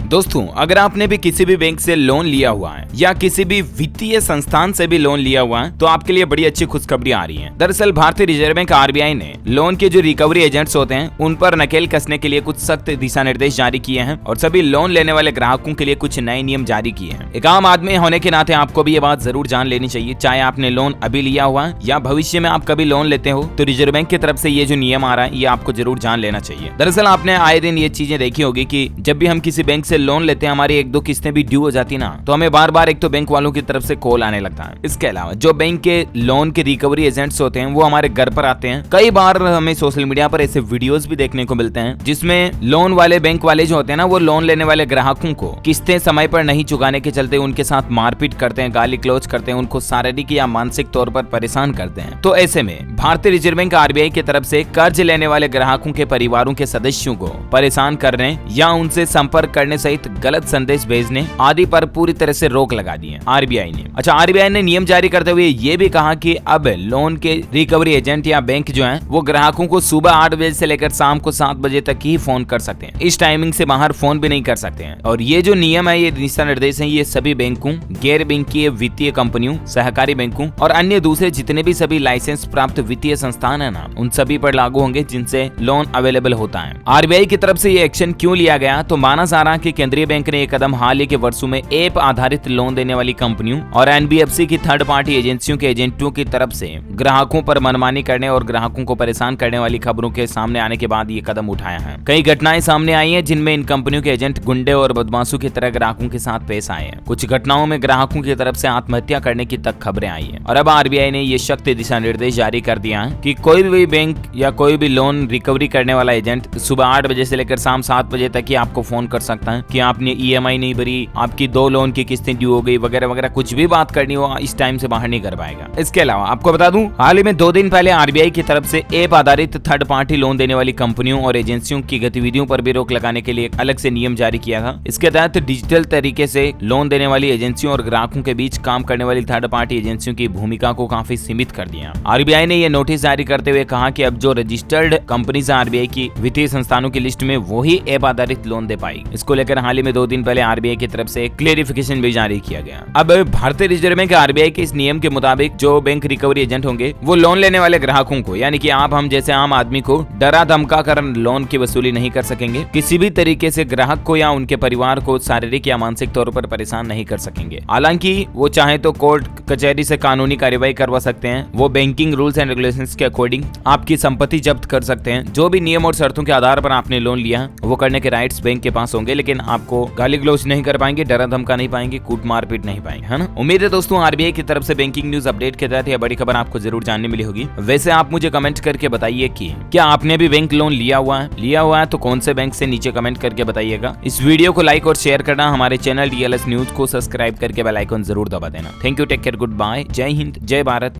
दोस्तों, अगर आपने भी किसी भी बैंक से लोन लिया हुआ है या किसी भी वित्तीय संस्थान से भी लोन लिया हुआ है तो आपके लिए बड़ी अच्छी खुशखबरी आ रही है। दरअसल भारतीय रिजर्व बैंक आरबीआई ने लोन के जो रिकवरी एजेंट्स होते हैं उन पर नकेल कसने के लिए कुछ सख्त दिशा निर्देश जारी किए हैं और सभी लोन लेने वाले ग्राहकों के लिए कुछ नए नियम जारी किए हैं। एक आम आदमी होने के नाते आपको भी ये बात जरूर जान लेनी चाहिए, चाहे आपने लोन अभी लिया हुआ है या भविष्य में आप कभी लोन लेते हो तो रिजर्व बैंक की तरफ से ये जो नियम आ रहा है ये आपको जरूर जान लेना चाहिए। दरअसल आपने आए दिन ये चीजें देखी होगी कि जब भी हम किसी बैंक से लोन लेते हैं हमारी एक दो किस्तें भी ड्यू हो जाती ना तो हमें बार बार एक तो बैंक वालों की तरफ से कॉल आने लगता है। इसके अलावा जो बैंक के लोन के रिकवरी एजेंट्स होते हैं वो हमारे घर पर आते हैं। कई बार हमें सोशल मीडिया पर ऐसे वीडियोस भी देखने को मिलते हैं जिसमें लोन वाले बैंक वाले जो होते हैं ना वो लोन लेने वाले ग्राहकों को किस्तें समय पर नहीं चुकाने के चलते उनके साथ मारपीट करते हैं, गाली गलौज करते हैं, उनको शारीरिक या मानसिक तौर पर परेशान करते हैं। तो ऐसे में भारतीय रिजर्व बैंक आरबीआई की तरफ से कर्ज लेने वाले ग्राहकों के परिवारों के सदस्यों को परेशान करने या उनसे संपर्क करने सहित गलत संदेश भेजने आदि पर पूरी तरह से रोक लगा दी है आरबीआई ने। आरबीआई ने नियम जारी करते हुए ये भी कहा कि अब लोन के रिकवरी एजेंट या बैंक जो हैं वो ग्राहकों को सुबह 8 बजे से लेकर शाम को 7 बजे तक ही फोन कर सकते हैं। इस टाइमिंग से बाहर फोन भी नहीं कर सकते हैं। और ये जो नियम है, ये दिशा निर्देश है, ये सभी बैंकों, गैर बैंकीय वित्तीय कंपनियों, सहकारी बैंकों और अन्य दूसरे जितने भी सभी लाइसेंस प्राप्त वित्तीय संस्थान है ना उन सभी पर लागू होंगे जिनसे लोन अवेलेबल होता है। आरबीआई की तरफ से ये एक्शन क्यों लिया गया तो माना जा रहा कि केंद्रीय बैंक ने ये कदम हाल ही के वर्षों में ऐप आधारित लोन देने वाली कंपनियों और एनबीएफसी की थर्ड पार्टी एजेंसियों के एजेंटों की तरफ से ग्राहकों पर मनमानी करने और ग्राहकों को परेशान करने वाली खबरों के सामने आने के बाद ये कदम उठाया है। कई घटनाएं सामने आई हैं जिनमें इन कंपनियों के एजेंट गुंडे और बदमाशों की तरह ग्राहकों के साथ पेश आए हैं। कुछ घटनाओं में ग्राहकों की तरफ से आत्महत्या करने की तक खबरें आई हैं। और अब आरबीआई ने ये सख्त दिशा निर्देश जारी कर दिया है कि कोई भी बैंक या कोई भी लोन रिकवरी करने वाला एजेंट सुबह 8 बजे से लेकर शाम 7 बजे तक ही आपको फोन कर सकता है कि आपने ईएमआई नहीं भरी, आपकी 2 लोन की किस्तें ड्यू हो गई वगैरह वगैरह, कुछ भी बात करनी हो इस टाइम से बाहर नहीं कर पाएगा। इसके अलावा आपको बता दूं, हाल ही में 2 दिन पहले आरबीआई की तरफ से ऐप आधारित थर्ड पार्टी लोन देने वाली कंपनियों और एजेंसियों की गतिविधियों पर भी रोक लगाने के लिए एक अलग से नियम जारी किया था। इसके तहत डिजिटल तरीके से लोन देने वाली एजेंसियों और ग्राहकों के बीच काम करने वाली थर्ड पार्टी एजेंसियों की भूमिका को काफी सीमित कर दिया। आरबीआई ने यह नोटिस जारी करते हुए कहा कि अब जो रजिस्टर्ड कंपनीज आरबीआई की वित्तीय संस्थानों की लिस्ट में वही ऐप आधारित लोन दे पाई। इसको लेकर हाल ही में 2 दिन पहले आरबीआई की तरफ से क्लेरिफिकेशन भी जारी किया गया। अब भारतीय रिजर्व बैंक आरबीआई के इस नियम के मुताबिक जो बैंक रिकवरी एजेंट होंगे वो लोन लेने वाले ग्राहकों को, यानी कि आप हम जैसे आम आदमी को डरा धमका कर लोन की वसूली नहीं कर सकेंगे। किसी भी तरीके से ग्राहक को या उनके परिवार को शारीरिक या मानसिक तौर पर परेशान नहीं कर सकेंगे। हालांकि वो चाहे तो कोर्ट कचहरी से कानूनी कार्रवाई करवा सकते हैं। वो बैंकिंग रूल्स एंड रेगुलेशंस के अकॉर्डिंग आपकी संपत्ति जब्त कर सकते हैं। जो भी नियम और शर्तों के आधार पर आपने लोन लिया है वो करने के राइट्स बैंक के पास होंगे, लेकिन आपको गाली गलौज नहीं कर पाएंगे, डरा धमका नहीं पाएंगे, कूट मारपीट नहीं पाएंगे, है ना। उम्मीद है दोस्तों आरबीआई की तरफ से बैंकिंग न्यूज अपडेट के तहत यह बड़ी खबर आपको जरूर जानने मिली होगी। वैसे आप मुझे कमेंट करके बताइए कि क्या आपने भी बैंक लोन लिया हुआ है तो कौन से बैंक से, नीचे कमेंट करके बताइएगा। इस वीडियो को लाइक और शेयर करना, हमारे चैनल डीएलएस न्यूज को सब्सक्राइब करके बेल आइकन जरूर दबा देना। Thank you, take care, goodbye, जय हिंद, जय भारत।